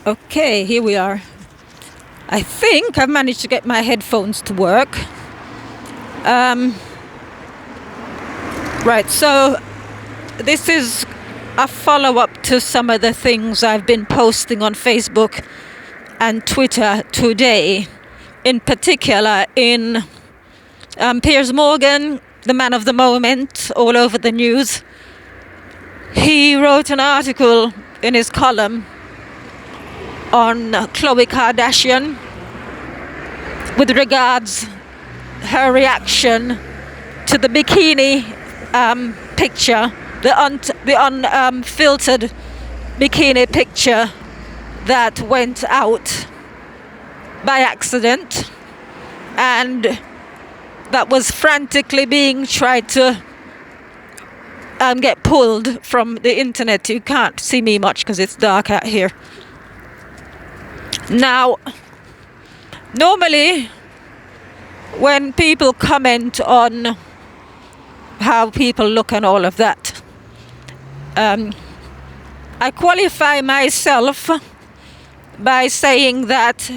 Okay, here we are. I think I've managed to get my headphones to work. Right, so this is a follow-up to some of the things I've been posting on Facebook and Twitter today. In particular, in Piers Morgan, the man of the moment, all over the news. He wrote an article in his column on Khloe Kardashian with regards her reaction to the bikini picture, the unfiltered bikini picture that went out by accident and that was frantically being tried to get pulled from the internet. You can't see me much because it's dark out here. Now, normally when people comment on how people look and all of that, I qualify myself by saying that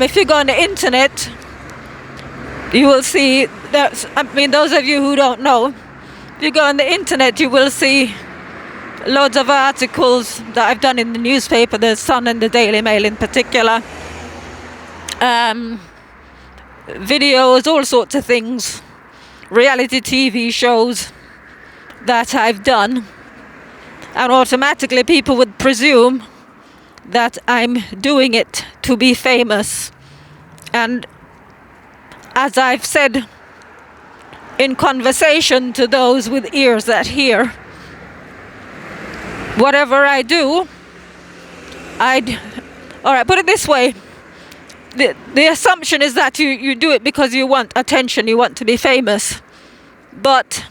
if you go on the internet, you will see that, those of you who don't know, if you go on the internet, you will see loads of articles that I've done in the newspaper, the Sun and the Daily Mail in particular, videos, all sorts of things, reality TV shows that I've done, and automatically people would presume that I'm doing it to be famous. And as I've said in conversation to those with ears that hear, whatever I do, put it this way, the assumption is that you do it because you want attention, you want to be famous. But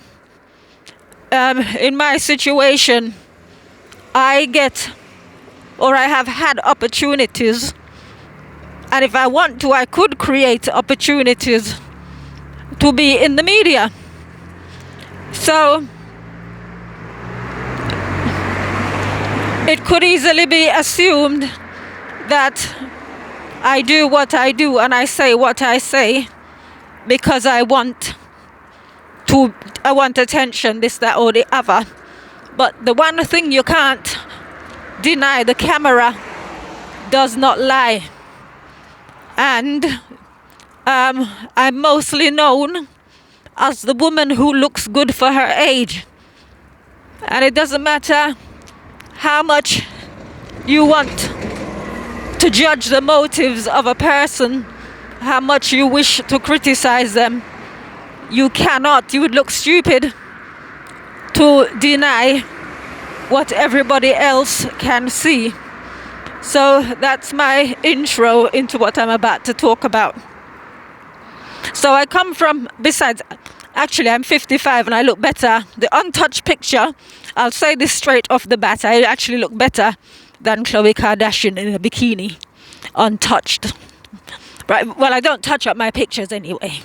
in my situation, I have had opportunities, and if I want to, I could create opportunities to be in the media. So it could easily be assumed that I do what I do and I say what I say because I want attention, this, that, or the other. But the one thing you can't deny, the camera does not lie. And I'm mostly known as the woman who looks good for her age. And it doesn't matter how much you want to judge the motives of a person, how much you wish to criticize them, you would look stupid to deny what everybody else can see. So that's my intro into what I'm about to talk about. So I come from, actually I'm 55 and I look better. The untouched picture, I'll say this straight off the bat, I actually look better than Khloe Kardashian in a bikini, untouched. Right, well, I don't touch up my pictures anyway.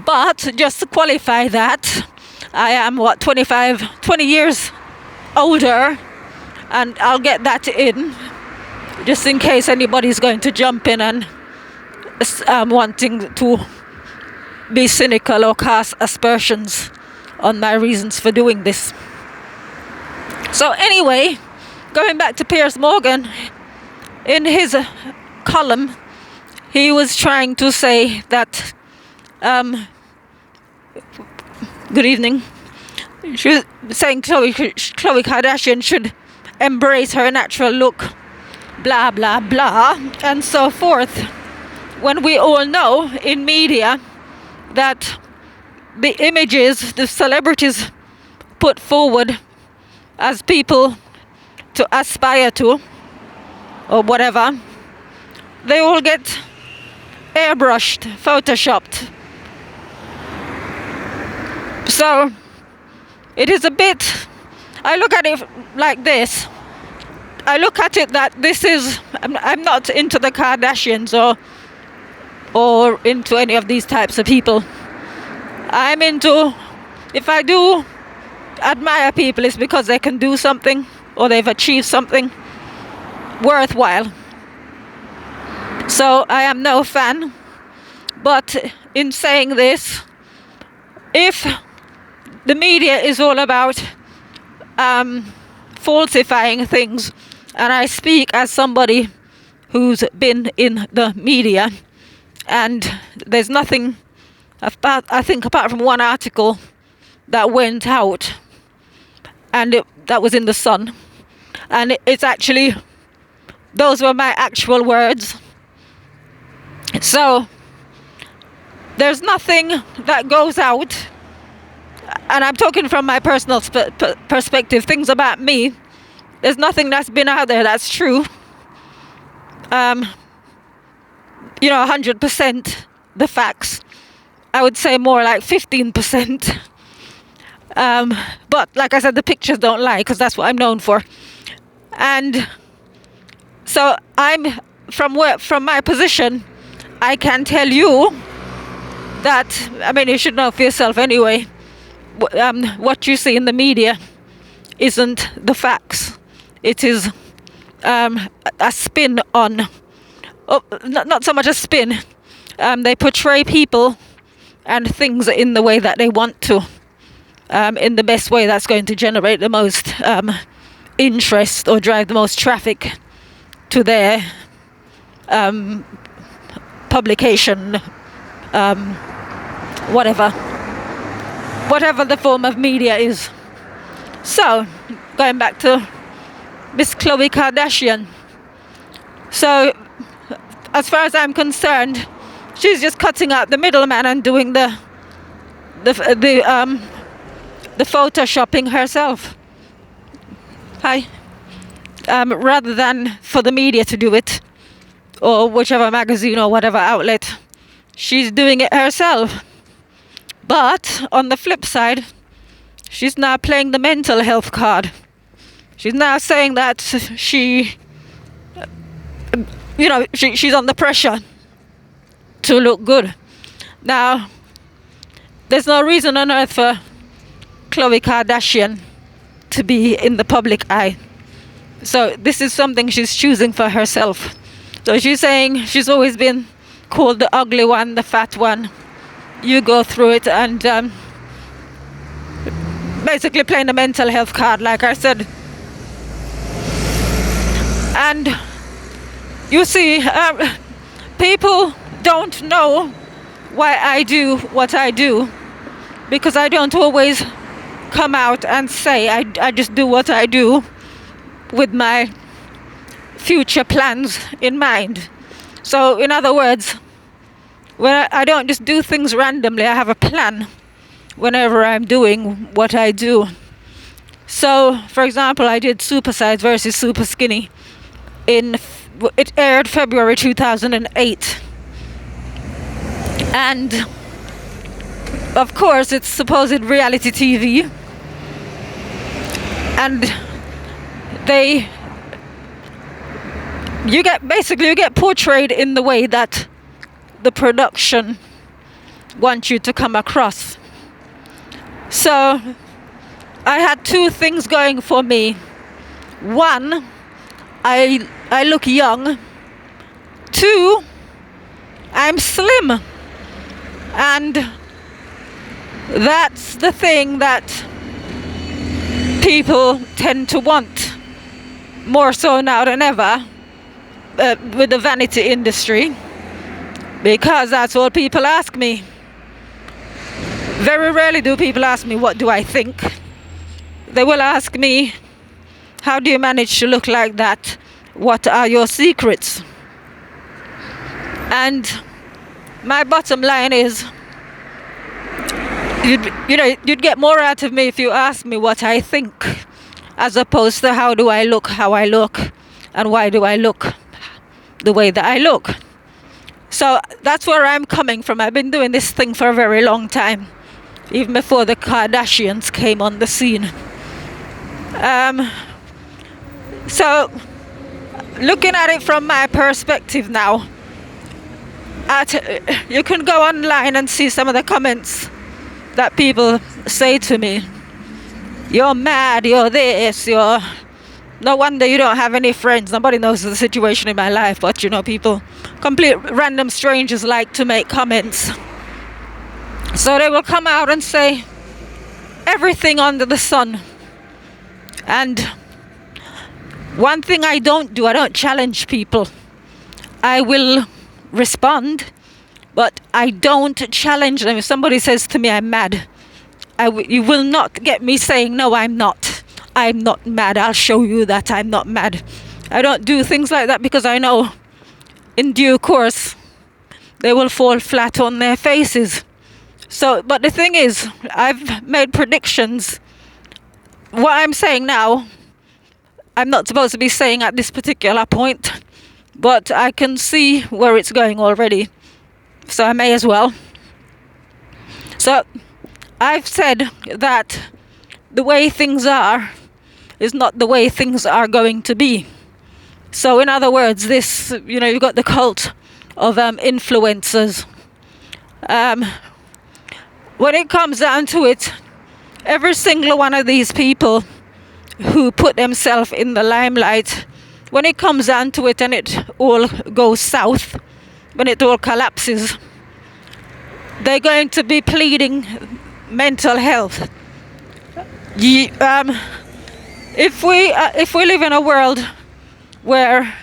But just to qualify that, I am 20 years older, and I'll get that in, just in case anybody's going to jump in and wanting to be cynical or cast aspersions on my reasons for doing this. So anyway, going back to Piers Morgan, in his column, he was trying to say that, good evening, she was saying Khloe Kardashian should embrace her natural look, blah, blah, blah, and so forth. When we all know in media that the images the celebrities put forward as people to aspire to, or whatever, they all get airbrushed, photoshopped. So it is a bit, I look at it like this. I look at it that this is, I'm not into the Kardashians or into any of these types of people. If I do admire people, it's because they can do something. or they've achieved something worthwhile. So I am no fan. But in saying this, if the media is all about falsifying things, and I speak as somebody who's been in the media, and there's nothing about, I think, apart from one article that went out, and that was in the Sun, and it's actually, those were my actual words. So there's nothing that goes out, and I'm talking from my personal perspective, things about me, there's nothing that's been out there that's true. 100% the facts. I would say more like 15%. But like I said, the pictures don't lie, because that's what I'm known for. And so I'm from my position, I can tell you that, I mean, you should know for yourself anyway, what you see in the media isn't the facts. It is a spin on, not so much a spin, they portray people and things in the way that they want to, in the best way that's going to generate the most interest or drive the most traffic to their publication, whatever the form of media is. So, going back to Miss Khloe Kardashian. So, as far as I'm concerned, she's just cutting out the middleman and doing the photoshopping herself. Hi. Rather than for the media to do it, or whichever magazine or whatever outlet, she's doing it herself. But on the flip side, she's now playing the mental health card. She's now saying that she's under pressure to look good. Now, there's no reason on earth for Khloe Kardashian to be in the public eye. So this is something she's choosing for herself. So she's saying she's always been called the ugly one, the fat one. You go through it, and basically playing the mental health card, like I said. And you see, people don't know why I do what I do, because I don't always come out and say I just do what I do with my future plans in mind. So in other words, when I don't just do things randomly, I have a plan whenever I'm doing what I do. So, for example, I did Super Size versus Super Skinny. It aired February 2008. And, of course, it's supposed reality TV. And you get portrayed in the way that the production wants you to come across. So I had two things going for me. One, I look young. Two, I'm slim. And that's the thing that people tend to want more so now than ever with the vanity industry, because that's what people ask me. Very rarely do people ask me what do I think. They will ask me, how do you manage to look like that? What are your secrets? And my bottom line is, you'd get more out of me if you asked me what I think, as opposed to how do I look, how I look, and why do I look the way that I look. So that's where I'm coming from. I've been doing this thing for a very long time, even before the Kardashians came on the scene. So looking at it from my perspective now, you can go online and see some of the comments that people say to me. You're mad, you're this, you're No wonder you don't have any friends. Nobody knows the situation in my life, but people, complete random strangers, like to make comments. So they will come out and say everything under the sun. And one thing I don't do, I don't challenge people. I will respond, but I don't challenge them. If somebody says to me, I'm mad, you will not get me saying, no, I'm not. I'm not mad. I'll show you that I'm not mad. I don't do things like that because I know in due course they will fall flat on their faces. So, but the thing is, I've made predictions. What I'm saying now, I'm not supposed to be saying at this particular point, but I can see where it's going already. So I may as well. So I've said that the way things are is not the way things are going to be. So in other words, this, you've got the cult of influencers. When it comes down to it, every single one of these people who put themselves in the limelight, when it comes down to it and it all goes south, when it all collapses, they're going to be pleading mental health. If we live in a world where,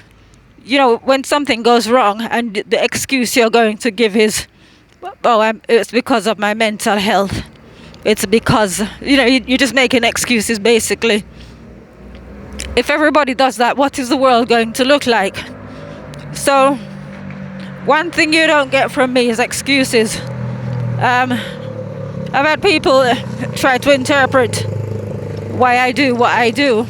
when something goes wrong and the excuse you're going to give is, it's because of my mental health. It's because, you're just making excuses, basically. If everybody does that, what is the world going to look like? So, one thing you don't get from me is excuses. I've had people try to interpret why I do what I do.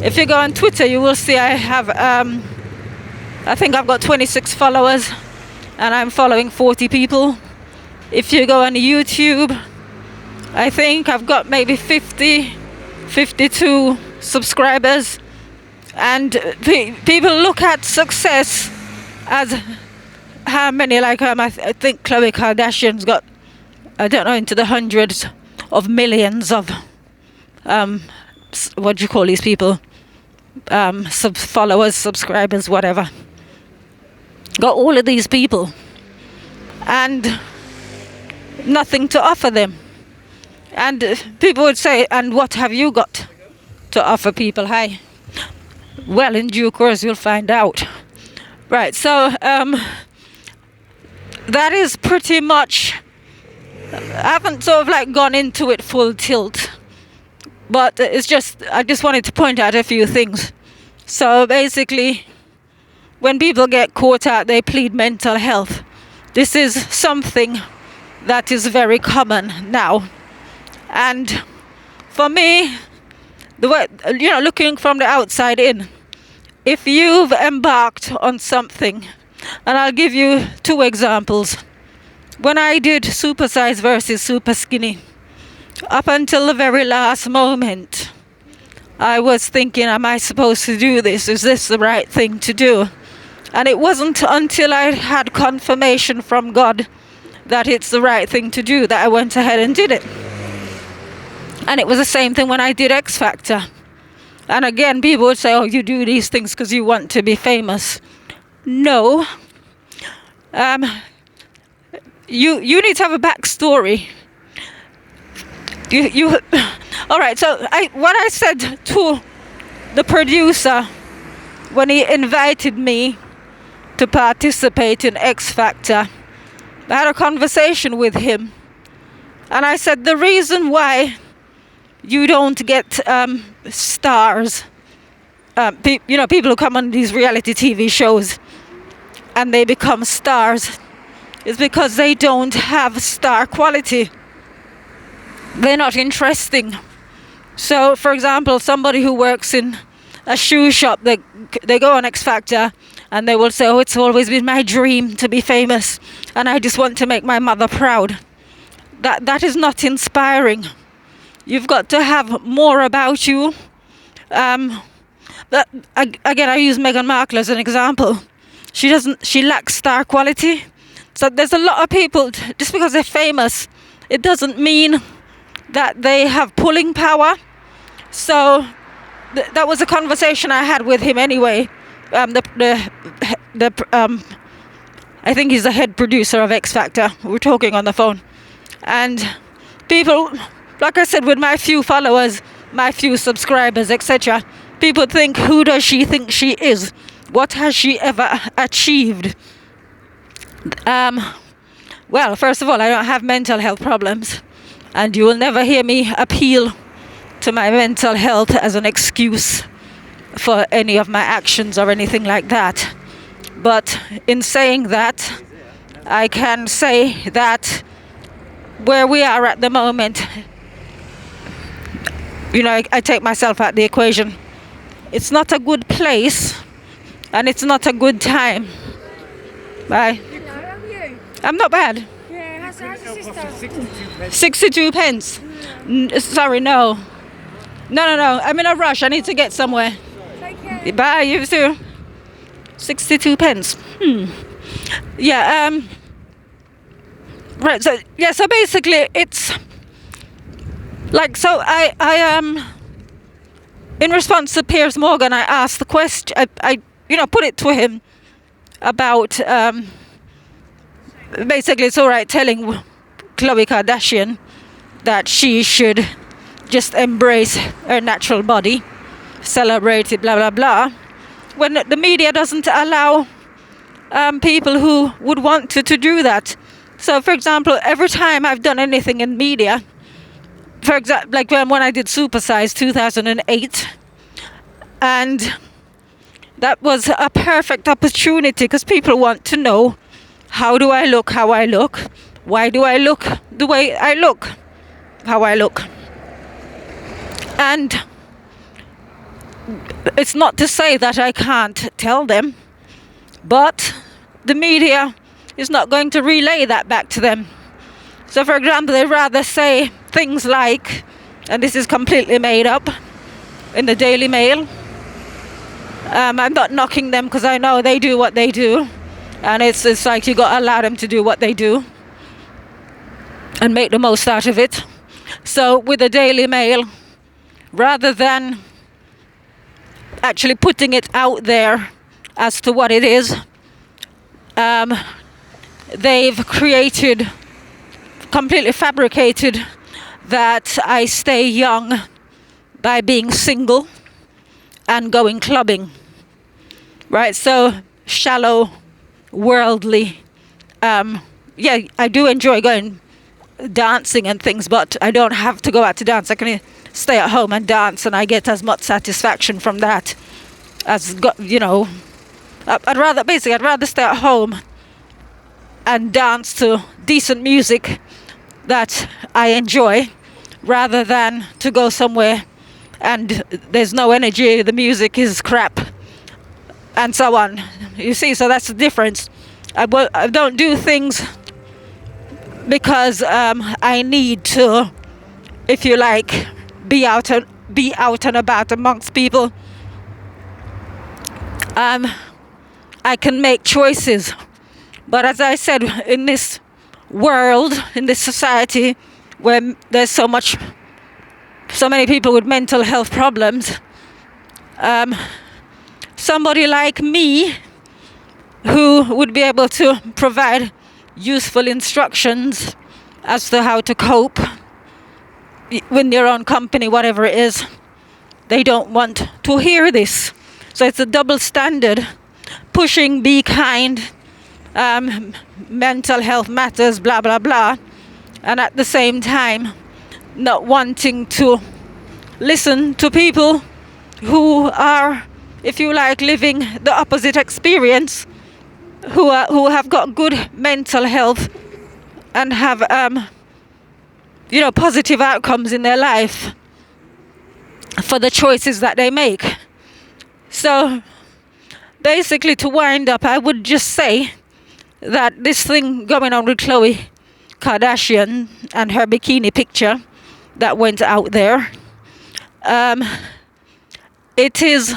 If you go on Twitter, you will see I have, I think I've got 26 followers, and I'm following 40 people. If you go on YouTube, I think I've got maybe 52 subscribers. And people look at success as how many, like I think Khloe Kardashian's got, I don't know, into the hundreds of millions of what do you call these people, followers, subscribers, whatever. Got all of these people and nothing to offer them. And people would say, and what have you got to offer people? Hi. Well, in due course you'll find out. Right, so that is pretty much, I haven't sort of like gone into it full tilt, but it's just, I just wanted to point out a few things. So basically, when people get caught out, they plead mental health. This is something that is very common now. And for me, the way, looking from the outside in, if you've embarked on something, and I'll give you 2 examples. When I did Super Size versus Super Skinny, up until the very last moment, I was thinking, am I supposed to do this? Is this the right thing to do? And it wasn't until I had confirmation from God that it's the right thing to do that I went ahead and did it. And it was the same thing when I did X Factor. And again, people would say, oh, you do these things because you want to be famous. No. You need to have a backstory. All right, so what I said to the producer when he invited me to participate in X Factor, I had a conversation with him. And I said, the reason why you don't get stars, people who come on these reality TV shows and they become stars, is because they don't have star quality. They're not interesting. So, for example, somebody who works in a shoe shop, they go on X Factor and they will say, oh, it's always been my dream to be famous and I just want to make my mother proud. That is not inspiring. You've got to have more about you. But again, I use Meghan Markle as an example. She lacks star quality. So there's a lot of people, just because they're famous, it doesn't mean that they have pulling power. So that was a conversation I had with him anyway. I think he's the head producer of X Factor. We're talking on the phone, and people, like I said, with my few followers, my few subscribers, etc., people think, who does she think she is? What has she ever achieved? Well, first of all, I don't have mental health problems, and you will never hear me appeal to my mental health as an excuse for any of my actions or anything like that. But in saying that, I can say that where we are at the moment, I take myself out of the equation. It's not a good place, and it's not a good time. Bye. I'm not bad. Yeah, how's your sister? 62 pence. Sorry, no. No. I'm in a rush. I need to get somewhere. Take care. Bye, you too. 62 pence. Yeah, right, so basically it's like, so I in response to Piers Morgan, I asked the question, I put it to him about, basically it's all right telling Khloe Kardashian that she should just embrace her natural body, celebrate it, blah, blah, blah, when the media doesn't allow people who would want to do that. So, for example, every time I've done anything in media, for example, like when I did Supersize 2008, and that was a perfect opportunity because people want to know, how do I look, how I look, why do I look the way I look, how I look. And it's not to say that I can't tell them, but the media is not going to relay that back to them. So, for example, they'd rather say things like, and this is completely made up, in the Daily Mail. I'm not knocking them because I know they do what they do, and it's like you got to allow them to do what they do and make the most out of it. So with the Daily Mail, rather than actually putting it out there as to what it is, they've completely fabricated that I stay young by being single and going clubbing, right? So shallow, worldly. Yeah, I do enjoy going dancing and things, but I don't have to go out to dance. I can stay at home and dance, and I get as much satisfaction from that as, I'd rather stay at home and dance to decent music that I enjoy, rather than to go somewhere and there's no energy, the music is crap, and so on. You see, so that's the difference. I don't do things because I need to, if you like, be out and about amongst people. I can make choices, but as I said, in this world, in this society where there's so many people with mental health problems, somebody like me who would be able to provide useful instructions as to how to cope with your own company, whatever it is, they don't want to hear this. So it's a double standard, pushing be kind, mental health matters, blah, blah, blah, and at the same time not wanting to listen to people who are, if you like, living the opposite experience, who have got good mental health and have positive outcomes in their life for the choices that they make. So basically, to wind up, I would just say that this thing going on with Khloe Kardashian and her bikini picture that went out there, it is,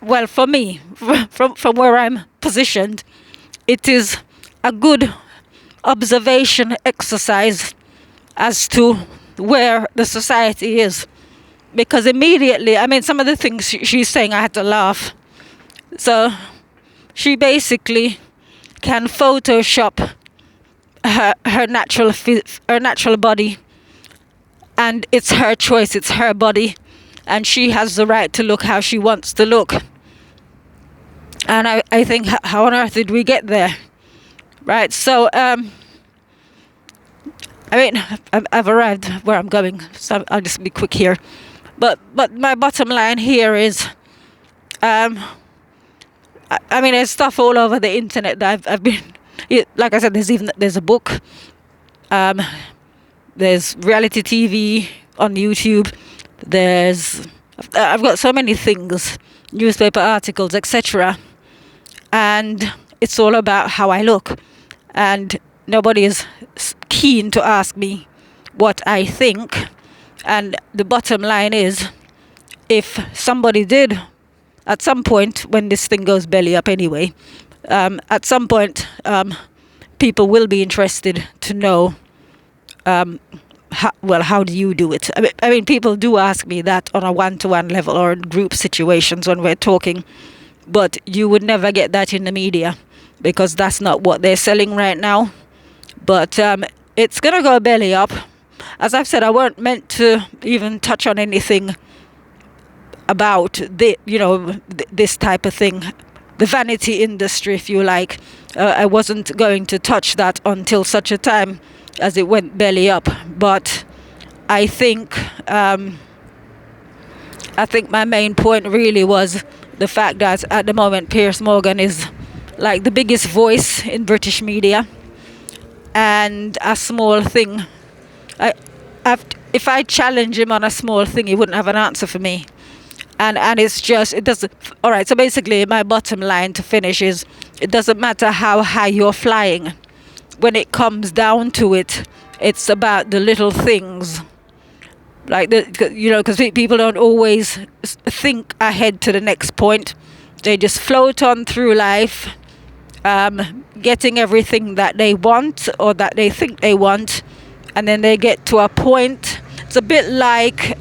well, for me, from where I'm positioned, it is a good observation exercise as to where the society is because immediately, I mean, some of the things she's saying, I had to laugh. So she basically can Photoshop her natural body, and it's her choice, it's her body, and she has the right to look how she wants to look. And I think, how on earth did we get there? Right, so I mean, I've arrived where I'm going, so I'll just be quick here. But my bottom line here is, I mean, there's stuff all over the internet that I've been, like I said, there's a book, there's reality TV on YouTube, I've got so many things, newspaper articles, etc. And it's all about how I look. And nobody is keen to ask me what I think. And the bottom line is, if somebody did, at some point, when this thing goes belly up anyway, at some point, people will be interested to know, how do you do it? I mean, people do ask me that on a one-to-one level or in group situations when we're talking, but you would never get that in the media because that's not what they're selling right now. But it's going to go belly up. As I've said, I weren't meant to even touch on anything about this type of thing, the vanity industry, if you like. I wasn't going to touch that until such a time as it went belly up. But I think my main point really was the fact that at the moment Piers Morgan is like the biggest voice in British media, and a small thing. If I challenge him on a small thing, he wouldn't have an answer for me. And it's just, it doesn't. All right, so basically my bottom line to finish is, it doesn't matter how high you're flying. When it comes down to it, it's about the little things. Like, because people don't always think ahead to the next point. They just float on through life, getting everything that they want or that they think they want. And then they get to a point. It's a bit like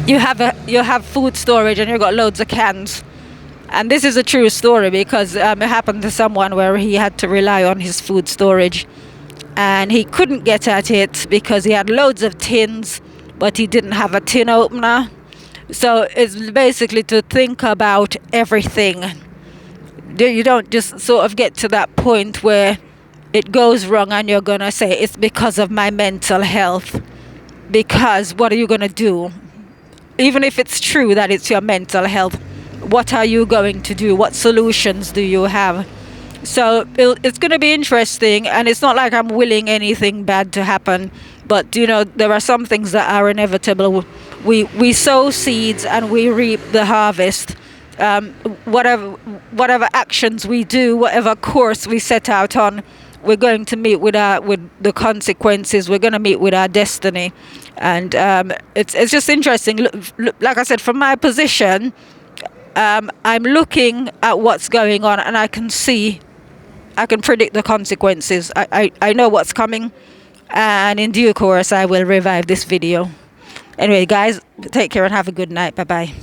you have food storage and you've got loads of cans. And this is a true story because it happened to someone where he had to rely on his food storage. And he couldn't get at it because he had loads of tins, but he didn't have a tin opener. So it's basically to think about everything. You don't just sort of get to that point where it goes wrong and you're going to say, it's because of my mental health. Because what are you going to do? Even if it's true that it's your mental health, what are you going to do? What solutions do you have? So it's going to be interesting, and it's not like I'm willing anything bad to happen, but there are some things that are inevitable. We sow seeds and we reap the harvest. Whatever actions we do, whatever course we set out on, we're going to meet with the consequences. We're going to meet with our destiny, and it's just interesting. Look, like I said, from my position, I'm looking at what's going on, and I can predict the consequences. I know what's coming, and in due course I will revive this video. Anyway, guys, take care and have a good night. Bye bye.